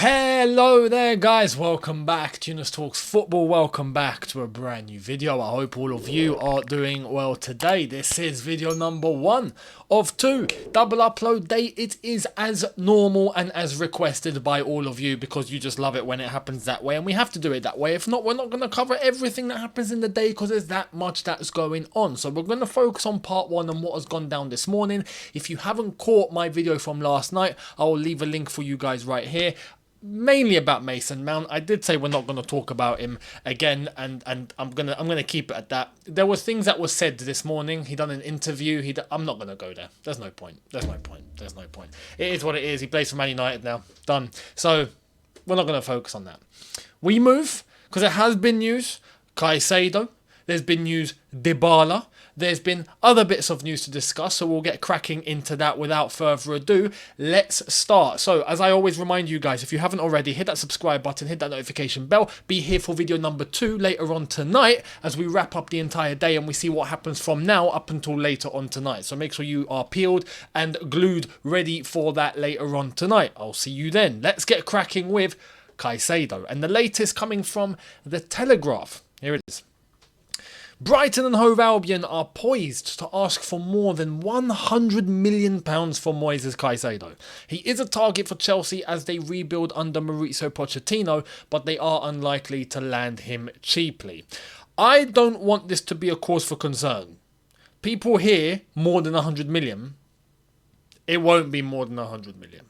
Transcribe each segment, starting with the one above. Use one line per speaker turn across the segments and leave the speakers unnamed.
Hello there guys, welcome back to Younes Talks Football, welcome back to a brand new video. I hope all of you are doing well today. This is video number 1 of 2, double upload day. It is as normal and as requested by all of you because you just love it when it happens that way, and we have to do it that way. If not, we're not going to cover everything that happens in the day because there's that much that's going on. So we're going to focus on part 1 and what has gone down this morning. If you haven't caught my video from last night, I will leave a link for you guys right here. Mainly about Mason Mount. I did say we're not going to talk about him again, and I'm gonna keep it at that. There was things that were said this morning. He done an interview. I'm not gonna go there. There's no point. There's no point. It is what it is. He plays for Man United now. Done. So we're not gonna focus on that. We move because there has been news. Caicedo. There's been news. Dybala. There's been other bits of news to discuss, so we'll get cracking into that without further ado. Let's start. So, as I always remind you guys, if you haven't already, hit that subscribe button, hit that notification bell. Be here for video number 2 later on tonight as we wrap up the entire day and we see what happens from now up until later on tonight. So make sure you are peeled and glued, ready for that later on tonight. I'll see you then. Let's get cracking with Caicedo. And the latest coming from The Telegraph. Here it is. Brighton and Hove Albion are poised to ask for more than £100 million for Moises Caicedo. He is a target for Chelsea as they rebuild under Mauricio Pochettino, but they are unlikely to land him cheaply. I don't want this to be a cause for concern. People hear more than 100 million. It won't be more than 100 million.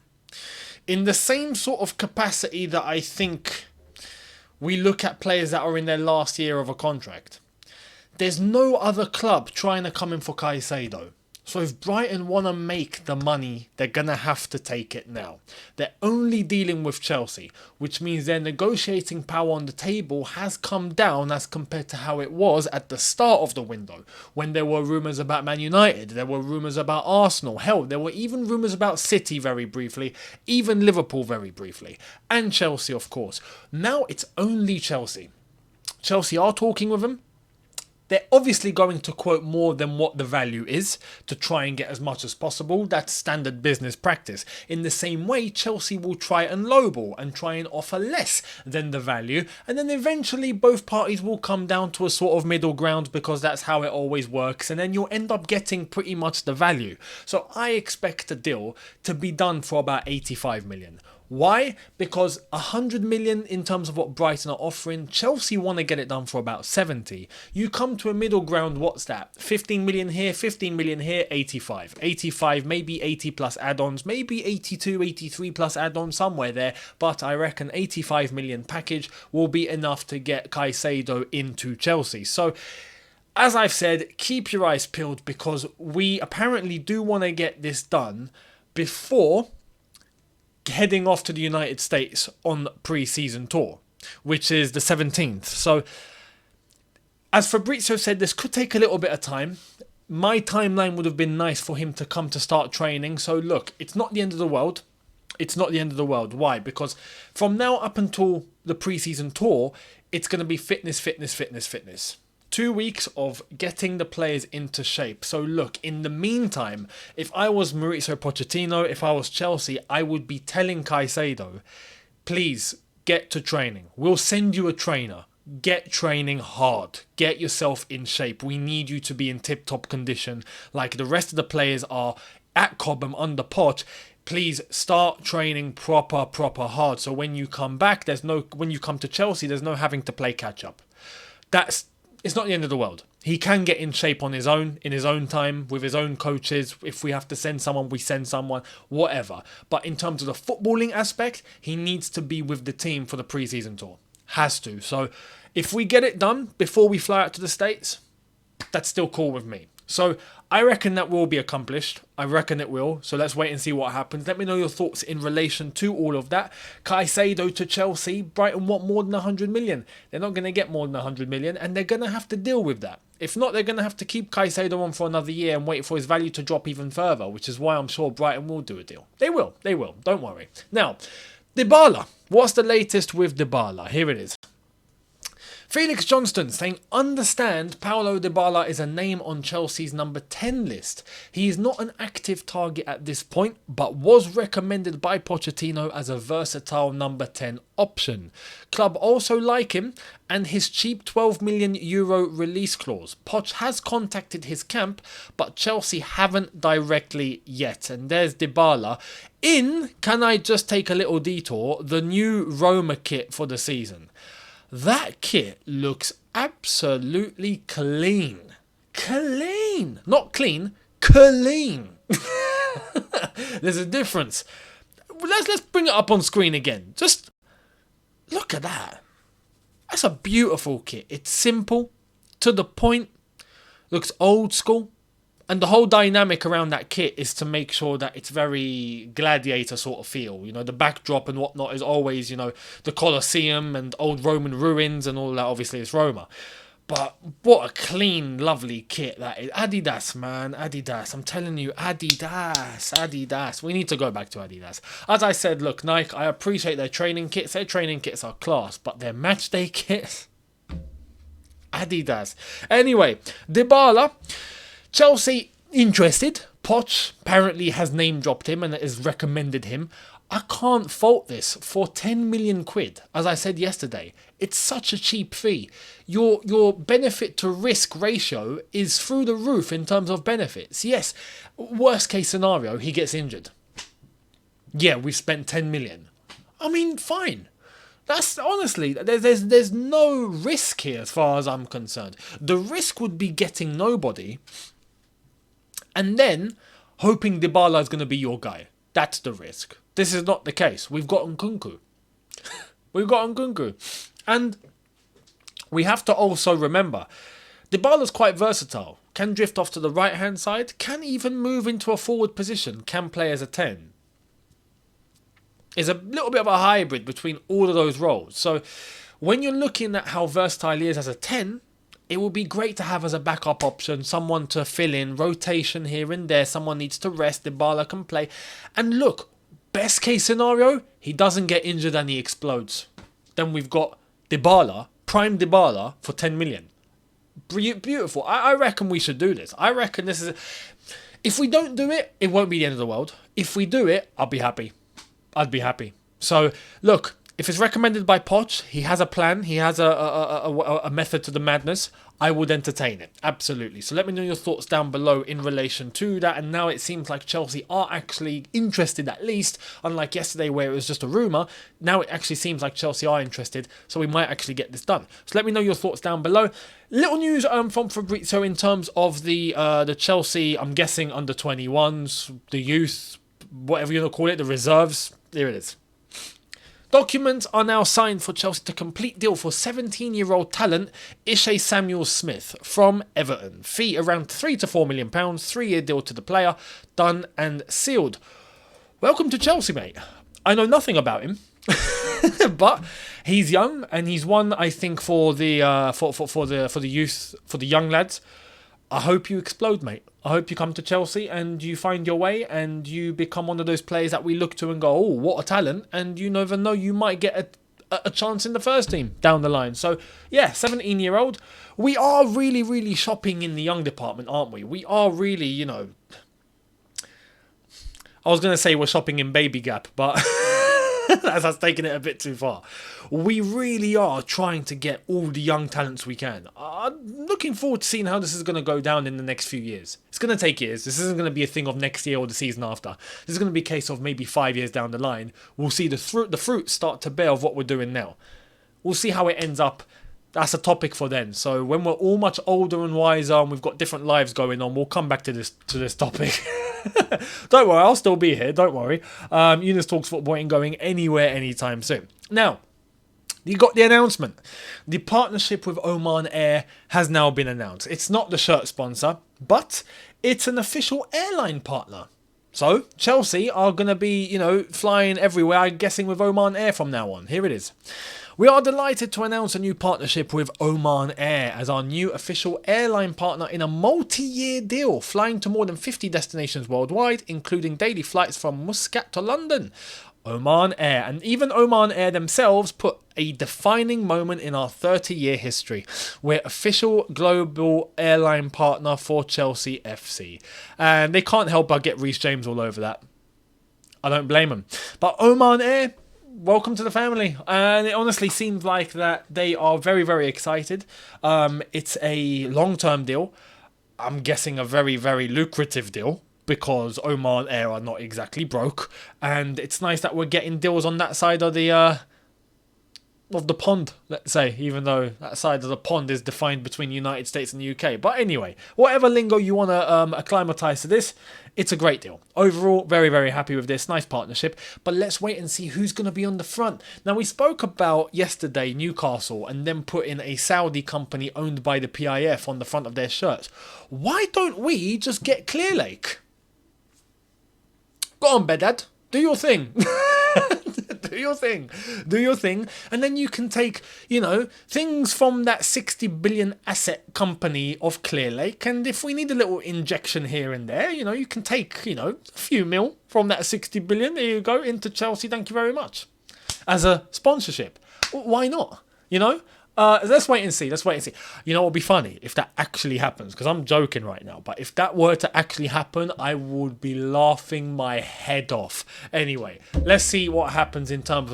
In the same sort of capacity that I think we look at players that are in their last year of a contract. There's no other club trying to come in for Caicedo. So if Brighton want to make the money, they're going to have to take it now. They're only dealing with Chelsea, which means their negotiating power on the table has come down as compared to how it was at the start of the window, when there were rumours about Man United, there were rumours about Arsenal, hell, there were even rumours about City very briefly, even Liverpool very briefly, and Chelsea of course. Now it's only Chelsea. Chelsea are talking with them. They're obviously going to quote more than what the value is to try and get as much as possible. That's standard business practice. In the same way, Chelsea will try and lowball and try and offer less than the value. And then eventually both parties will come down to a sort of middle ground because that's how it always works. And then you'll end up getting pretty much the value. So I expect the deal to be done for about 85 million. Why? Because 100 million in terms of what Brighton are offering, Chelsea want to get it done for about 70. You come to a middle ground, what's that? 15 million here, 15 million here, 85. 85, maybe 80 plus add-ons, maybe 82, 83 plus add-ons, somewhere there. But I reckon 85 million package will be enough to get Caicedo into Chelsea. So, as I've said, keep your eyes peeled because we apparently do want to get this done before heading off to the United States on pre-season tour, which is the 17th. So, as Fabrizio said, this could take a little bit of time. My timeline would have been nice for him to come to start training. So look, it's not the end of the world. It's not the end of the world. Why? Because from now up until the pre-season tour, it's going to be fitness. 2 weeks of getting the players into shape. So look, in the meantime, if I was Mauricio Pochettino, if I was Chelsea, I would be telling Caicedo, please get to training. We'll send you a trainer. Get training hard. Get yourself in shape. We need you to be in tip-top condition like the rest of the players are at Cobham under Poch. Please start training proper hard. So when you come back, when you come to Chelsea, there's no having to play catch up. It's not the end of the world. He can get in shape on his own, in his own time, with his own coaches. If we have to send someone, we send someone, whatever. But in terms of the footballing aspect, he needs to be with the team for the pre-season tour. Has to. So if we get it done before we fly out to the States, that's still cool with me. So I reckon that will be accomplished. I reckon it will. So let's wait and see what happens. Let me know your thoughts in relation to all of that. Caicedo to Chelsea. Brighton want more than 100 million. They're not going to get more than 100 million and they're going to have to deal with that. If not, they're going to have to keep Caicedo on for another year and wait for his value to drop even further, which is why I'm sure Brighton will do a deal. They will. Don't worry. Now, Dybala. What's the latest with Dybala? Here it is. Felix Johnston saying, understand Paulo Dybala is a name on Chelsea's number 10 list. He is not an active target at this point, but was recommended by Pochettino as a versatile number 10 option. Club also like him and his cheap €12 million release clause. Poch has contacted his camp, but Chelsea haven't directly yet. And there's Dybala in, can I just take a little detour, the new Roma kit for the season. That kit looks absolutely clean. Clean! Not clean, clean. There's a difference. Let's bring it up on screen again. Just look at that. That's a beautiful kit. It's simple, to the point, looks old school. And the whole dynamic around that kit is to make sure that it's very gladiator sort of feel. You know, the backdrop and whatnot is always, you know, the Colosseum and old Roman ruins and all that. Obviously, it's Roma. But what a clean, lovely kit that is. Adidas, man. Adidas. I'm telling you, Adidas. Adidas. We need to go back to Adidas. As I said, look, Nike, I appreciate their training kits. Their training kits are class. But their match day kits? Adidas. Anyway, Dybala. Chelsea interested. Poch apparently has name dropped him and has recommended him. I can't fault this for 10 million quid. As I said yesterday, it's such a cheap fee. Your benefit to risk ratio is through the roof in terms of benefits. Yes, worst case scenario, he gets injured. Yeah, we've spent 10 million. I mean, fine. That's honestly, there's no risk here as far as I'm concerned. The risk would be getting nobody and then hoping Dybala is going to be your guy. That's the risk. This is not the case. We've got Nkunku. And we have to also remember, Dybala's quite versatile. Can drift off to the right-hand side. Can even move into a forward position. Can play as a 10. Is a little bit of a hybrid between all of those roles. So when you're looking at how versatile he is as a 10, it would be great to have as a backup option, someone to fill in, rotation here and there. Someone needs to rest, Dybala can play. And look, best case scenario, he doesn't get injured and he explodes. Then we've got Dybala, prime Dybala for 10 million. Beautiful. I reckon we should do this. I reckon this is... If we don't do it, it won't be the end of the world. If we do it, I'll be happy. I'd be happy. So, look, if it's recommended by Poch, he has a plan, he has a method to the madness, I would entertain it. Absolutely. So let me know your thoughts down below in relation to that. And now it seems like Chelsea are actually interested, at least, unlike yesterday where it was just a rumour. Now it actually seems like Chelsea are interested, so we might actually get this done. So let me know your thoughts down below. Little news from Fabrizio in terms of the Chelsea, I'm guessing, under 21s, the youth, whatever you want to call it, the reserves. There it is. Documents are now signed for Chelsea to complete deal for 17-year-old talent Ishe Samuel-Smith from Everton. Fee around £3 to £4 million, 3-year deal to the player, done and sealed. Welcome to Chelsea, mate. I know nothing about him, but he's young and he's one, I think, for the youth, for the young lads. I hope you explode, mate. I hope you come to Chelsea and you find your way and you become one of those players that we look to and go, oh, what a talent. And you never know, you might get a chance in the first team down the line. So, yeah, 17-year-old. We are really, really shopping in the young department, aren't we? We are really, you know... I was going to say we're shopping in Baby Gap, but... that's taking it a bit too far. We really are trying to get all the young talents we can. I'm looking forward to seeing how this is going to go down in the next few years. It's going to take years. This isn't going to be a thing of next year or the season after. This is going to be a case of maybe 5 years down the line. We'll see the fruit start to bear of what we're doing now. We'll see how it ends up. That's a topic for then. So when we're all much older and wiser and we've got different lives going on, we'll come back to this topic. Don't worry, I'll still be here. Don't worry. Younes Talks Football ain't going anywhere anytime soon. Now, you got the announcement. The partnership with Oman Air has now been announced. It's not the shirt sponsor, but it's an official airline partner. So Chelsea are going to be, you know, flying everywhere, I'm guessing, with Oman Air from now on. Here it is. We are delighted to announce a new partnership with Oman Air as our new official airline partner in a multi-year deal, flying to more than 50 destinations worldwide, including daily flights from Muscat to London. Oman Air. And even Oman Air themselves put a defining moment in our 30-year history. We're official global airline partner for Chelsea FC. And they can't help but get Reece James all over that. I don't blame them. But Oman Air, welcome to the family. And it honestly seems like that they are very, very excited. It's a long-term deal. I'm guessing a very, very lucrative deal, because Oman Air are not exactly broke, and it's nice that we're getting deals on that side of the pond, let's say, even though that side of the pond is defined between the United States and the UK. But anyway, whatever lingo you want to acclimatise to this, it's a great deal. Overall, very, very happy with this. Nice partnership. But let's wait and see who's going to be on the front. Now, we spoke about yesterday Newcastle and them putting a Saudi company owned by the PIF on the front of their shirts. Why don't we just get Clearlake? Go on, Bedad. Do your thing. Do your thing. Do your thing. And then you can take, things from that 60 billion asset company of Clearlake. And if we need a little injection here and there, you can take, a few mil from that 60 billion. There you go, into Chelsea. Thank you very much. As a sponsorship. Why not? Let's wait and see. You know what would be funny if that actually happens? Because I'm joking right now. But if that were to actually happen, I would be laughing my head off. Anyway, let's see what happens in terms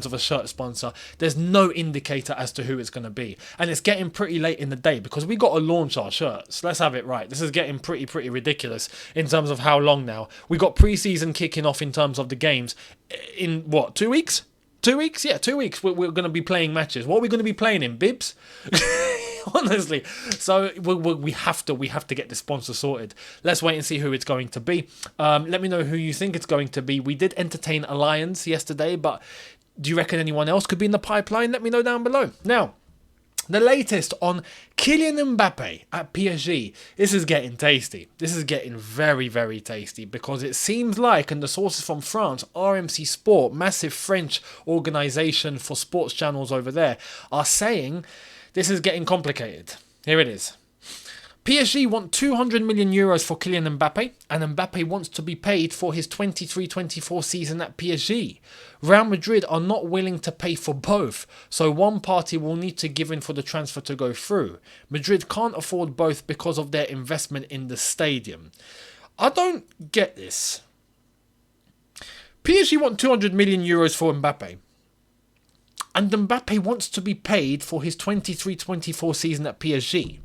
of a shirt sponsor. There's no indicator as to who it's going to be. And it's getting pretty late in the day because we got to launch our shirts. Let's have it right. This is getting pretty ridiculous in terms of how long now. We got pre-season kicking off in terms of the games in, 2 weeks? 2 weeks? Yeah, 2 weeks. We're going to be playing matches. What are we going to be playing in? Bibs? Honestly. So we have to get the sponsor sorted. Let's wait and see who it's going to be. Let me know who you think it's going to be. We did entertain Alliance yesterday, but do you reckon anyone else could be in the pipeline? Let me know down below. Now, the latest on Kylian Mbappé at PSG. This is getting tasty. This is getting very, very tasty because it seems like, and the sources from France, RMC Sport, massive French organisation for sports channels over there, are saying this is getting complicated. Here it is. PSG want 200 million euros for Kylian Mbappé, and Mbappé wants to be paid for his 23-24 season at PSG. Real Madrid are not willing to pay for both, so one party will need to give in for the transfer to go through. Madrid can't afford both because of their investment in the stadium. I don't get this. PSG want 200 million euros for Mbappé, and Mbappé wants to be paid for his 23-24 season at PSG.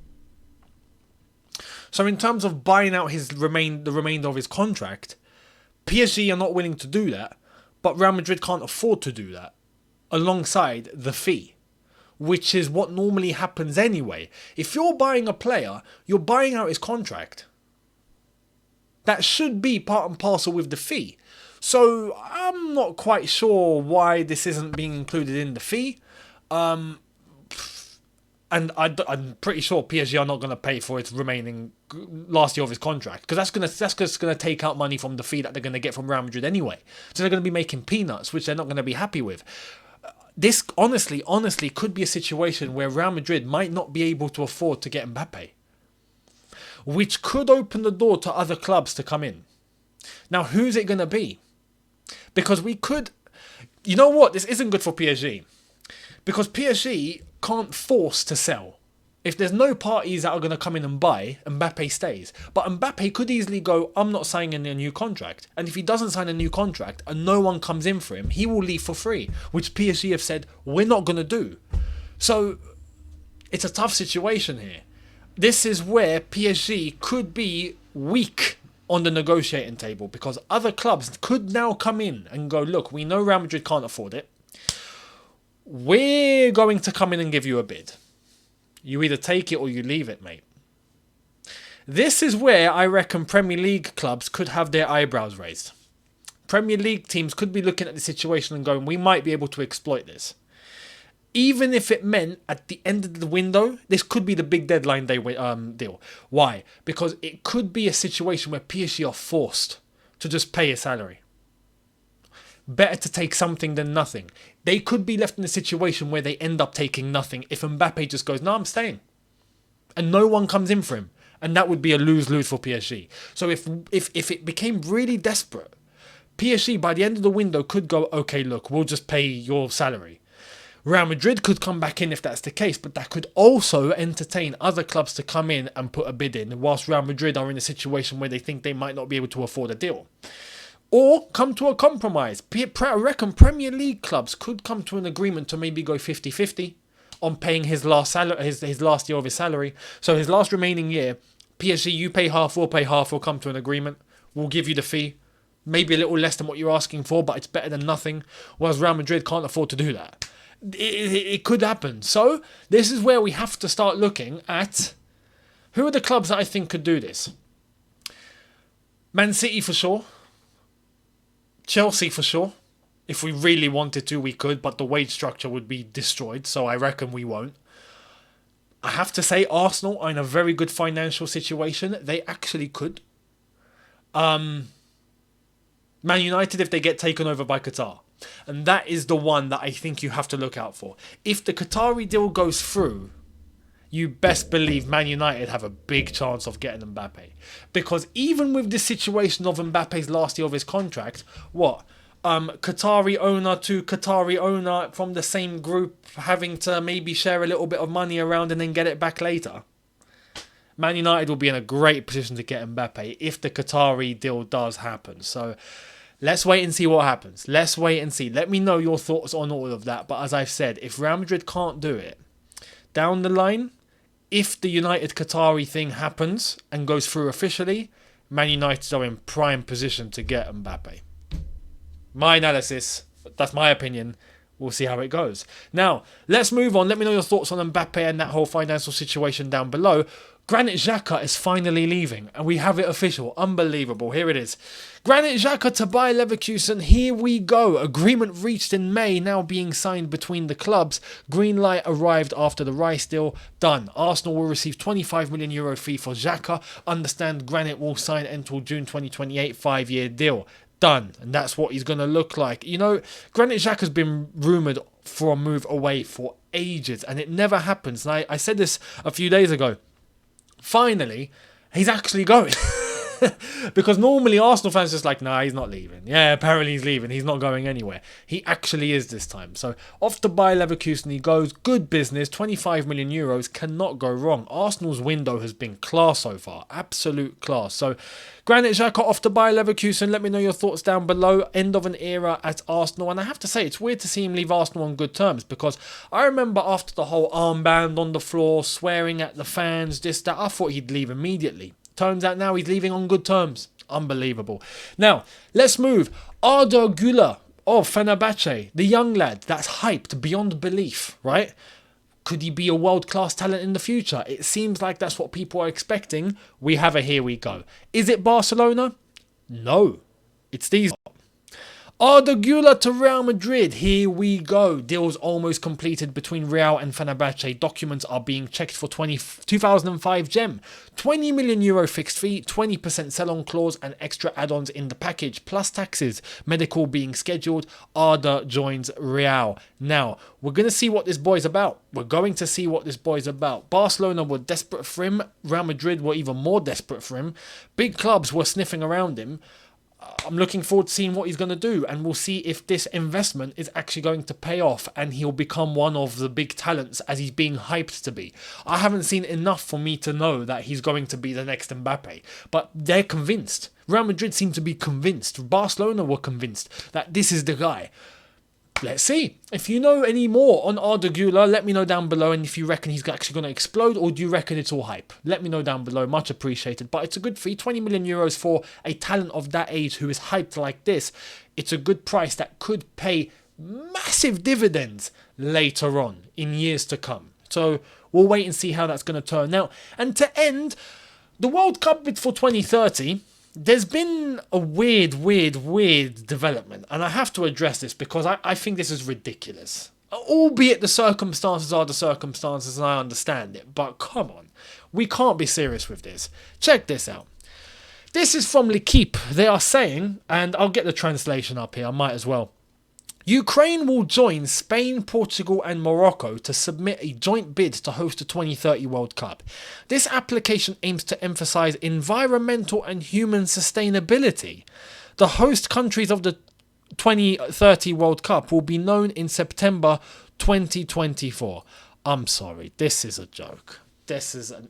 So in terms of buying out the remainder of his contract, PSG are not willing to do that, but Real Madrid can't afford to do that alongside the fee, which is what normally happens anyway. If you're buying a player, you're buying out his contract. That should be part and parcel with the fee. So I'm not quite sure why this isn't being included in the fee. And I'm pretty sure PSG are not going to pay for its remaining last year of his contract, because that's just going to take out money from the fee that they're going to get from Real Madrid anyway. So they're going to be making peanuts, which they're not going to be happy with. This honestly could be a situation where Real Madrid might not be able to afford to get Mbappe, which could open the door to other clubs to come in. Now, who's it going to be? Because we could... You know what? This isn't good for PSG. Because PSG can't force to sell. If there's no parties that are going to come in and buy, Mbappe stays. But Mbappe could easily go, I'm not signing a new contract. And if he doesn't sign a new contract and no one comes in for him, he will leave for free, which PSG have said, we're not going to do. So it's a tough situation here. This is where PSG could be weak on the negotiating table, because other clubs could now come in and go, look, we know Real Madrid can't afford it. We're going to come in and give you a bid. You either take it or you leave it, mate. This is where I reckon Premier League clubs could have their eyebrows raised. Premier League teams could be looking at the situation and going, we might be able to exploit this. Even if it meant at the end of the window, this could be the big deadline day deal. Why? Because it could be a situation where PSG are forced to just pay a salary. Better to take something than nothing. They could be left in a situation where they end up taking nothing if Mbappe just goes, no, I'm staying. And no one comes in for him. And that would be a lose-lose for PSG. So if it became really desperate, PSG, by the end of the window, could go, okay, look, we'll just pay your salary. Real Madrid could come back in if that's the case, but that could also entertain other clubs to come in and put a bid in, whilst Real Madrid are in a situation where they think they might not be able to afford a deal. Or come to a compromise. I reckon Premier League clubs could come to an agreement to maybe go 50-50 on paying his last year of his salary. So his last remaining year, PSG, you pay half, we'll pay half, we'll come to an agreement. We'll give you the fee. Maybe a little less than what you're asking for, but it's better than nothing. Whereas Real Madrid can't afford to do that. It could happen. So this is where we have to start looking at who are the clubs that I think could do this. Man City for sure. Chelsea for sure. If we really wanted to, we could, but the wage structure would be destroyed, so I reckon we won't. I have to say Arsenal are in a very good financial situation. They actually could. Man United if they get taken over by Qatar. And that is the one that I think you have to look out for. If the Qatari deal goes through, you best believe Man United have a big chance of getting Mbappe. Because even with the situation of Mbappe's last year of his contract, Qatari owner to Qatari owner from the same group having to maybe share a little bit of money around and then get it back later. Man United will be in a great position to get Mbappe if the Qatari deal does happen. So let's wait and see what happens. Let's wait and see. Let me know your thoughts on all of that. But as I've said, if Real Madrid can't do it, down the line, if the United Qatari thing happens and goes through officially, Man United are in prime position to get Mbappe. My analysis, that's my opinion. We'll see how it goes. Now, let's move on. Let me know your thoughts on Mbappe and that whole financial situation down below. Granit Xhaka is finally leaving, and we have it official. Unbelievable. Here it is. Granit Xhaka to Bayer Leverkusen. Here we go. Agreement reached in May, now being signed between the clubs. Green light arrived after the Rice deal. Done. Arsenal will receive €25 million fee for Xhaka. Understand Granit will sign until June 2028, 5-year deal. Done. And that's what he's going to look like. You know, Granit Xhaka's been rumoured for a move away for ages, and it never happens. And I said this a few days ago. Finally, he's actually going. Because normally Arsenal fans are just like, nah, he's not leaving. Yeah, apparently he's leaving. He's not going anywhere. He actually is this time. So off to Bayer Leverkusen he goes. Good business. €25 million cannot go wrong. Arsenal's window has been class so far. Absolute class. So Granit Xhaka off to Bayer Leverkusen. Let me know your thoughts down below. End of an era at Arsenal. And I have to say, it's weird to see him leave Arsenal on good terms, because I remember after the whole armband on the floor, swearing at the fans, this, that, I thought he'd leave immediately. Turns out now he's leaving on good terms. Unbelievable. Now, let's move. Arda Güler of Fenerbahce, the young lad that's hyped beyond belief, right? Could he be a world-class talent in the future? It seems like that's what people are expecting. We have a here we go. Is it Barcelona? No. It's these. Arda Güler to Real Madrid. Here we go. Deals almost completed between Real and Fenerbahce. Documents are being checked for 2005 gem. €20 million fixed fee, 20% sell-on clause and extra add-ons in the package, plus taxes. Medical being scheduled. Arda joins Real. Now, we're going to see what this boy's about. Barcelona were desperate for him. Real Madrid were even more desperate for him. Big clubs were sniffing around him. I'm looking forward to seeing what he's going to do, and we'll see if this investment is actually going to pay off and he'll become one of the big talents as he's being hyped to be. I haven't seen enough for me to know that he's going to be the next Mbappe, but they're convinced. Real Madrid seem to be convinced. Barcelona were convinced that this is the guy. Let's see. If you know any more on Arda Güler, let me know down below. And if you reckon he's actually going to explode, or do you reckon it's all hype? Let me know down below. Much appreciated. But it's a good fee. €20 million for a talent of that age who is hyped like this. It's a good price that could pay massive dividends later on in years to come. So we'll wait and see how that's going to turn out. And to end, the World Cup bid for 2030... there's been a weird development, and I have to address this because I think this is ridiculous. Albeit the circumstances are the circumstances and I understand it, but come on, we can't be serious with this. Check this out. This is from L'Equipe. They are saying, and I'll get the translation up here, I might as well. Ukraine will join Spain, Portugal and Morocco to submit a joint bid to host the 2030 World Cup. This application aims to emphasise environmental and human sustainability. The host countries of the 2030 World Cup will be known in September 2024. I'm sorry, this is a joke.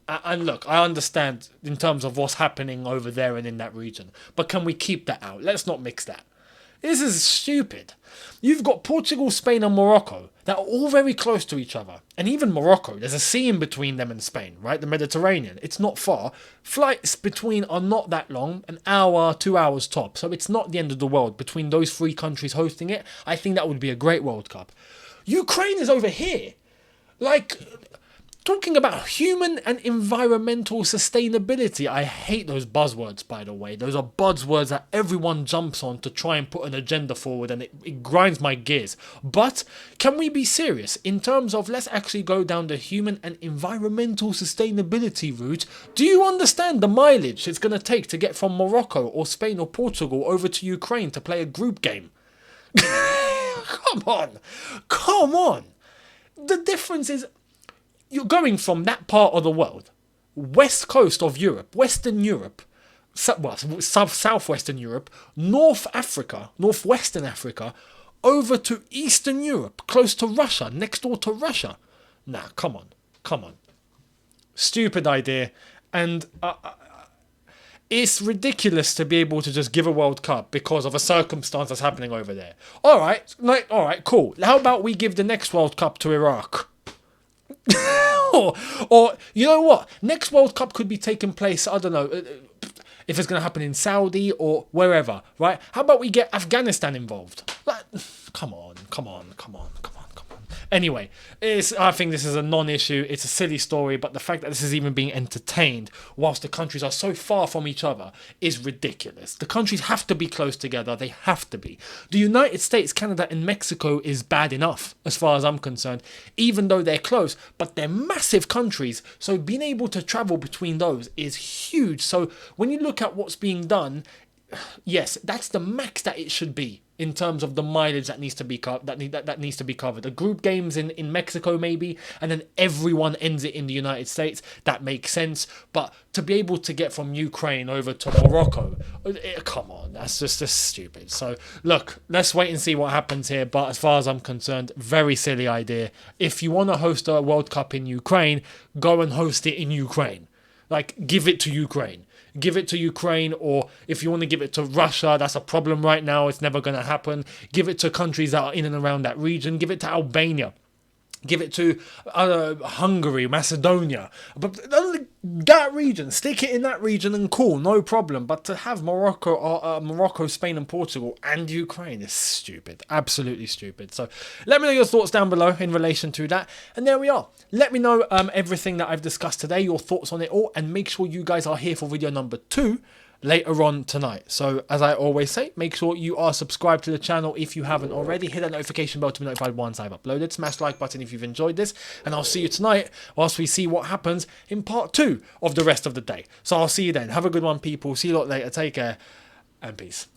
And look, I understand in terms of what's happening over there and in that region, but can we keep that out? Let's not mix that. This is stupid. You've got Portugal, Spain and Morocco that are all very close to each other. And even Morocco, there's a sea in between them and Spain, right? The Mediterranean. It's not far. Flights between are not that long, an hour, 2 hours top. So it's not the end of the world between those three countries hosting it. I think that would be a great World Cup. Ukraine is over here. Like, talking about human and environmental sustainability. I hate those buzzwords, by the way. Those are buzzwords that everyone jumps on to try and put an agenda forward, and it grinds my gears. But can we be serious in terms of let's actually go down the human and environmental sustainability route? Do you understand the mileage it's going to take to get from Morocco or Spain or Portugal over to Ukraine to play a group game? Come on. The difference is, you're going from that part of the world, west coast of Europe, Western Europe, southwestern Europe, northwestern Africa, over to Eastern Europe, close to Russia, next door to Russia. Nah, come on. Stupid idea. And it's ridiculous to be able to just give a World Cup because of a circumstance that's happening over there. All right, cool. How about we give the next World Cup to Iraq? or you know what? Next World Cup could be taking place, I don't know, if it's going to happen in Saudi or wherever, right? How about we get Afghanistan involved? Like, come on. Anyway, I think this is a non-issue. It's a silly story, but the fact that this is even being entertained whilst the countries are so far from each other is ridiculous. The countries have to be close together. They have to be. The United States, Canada and Mexico is bad enough as far as I'm concerned, even though they're close, but they're massive countries. So being able to travel between those is huge. So when you look at what's being done, yes, that's the max that it should be in terms of the mileage that needs to be that needs to be covered. The group games in Mexico maybe, and then everyone ends it in the United States. That makes sense. But to be able to get from Ukraine over to Morocco, come on, that's just stupid. So look, let's wait and see what happens here. But as far as I'm concerned, very silly idea. If you want to host a World Cup in Ukraine, go and host it in Ukraine. Like, give it to Ukraine. Give it to Ukraine, or if you want to give it to Russia, that's a problem right now. It's never going to happen. Give it to countries that are in and around that region. Give it to Albania. Give it to Hungary, Macedonia. But that region, stick it in that region and cool, no problem. But to have Morocco, Spain and Portugal and Ukraine is stupid. Absolutely stupid. So let me know your thoughts down below in relation to that. And there we are. Let me know everything that I've discussed today, your thoughts on it all. And make sure you guys are here for video number 2 later on tonight. So as I always say, make sure you are subscribed to the channel if you haven't already. Hit that notification bell to be notified once I've uploaded. Smash the like button if you've enjoyed this, and I'll see you tonight whilst we see what happens in part 2 of the rest of the day. So I'll see you then. Have a good one, people. See you lot later. Take care and peace.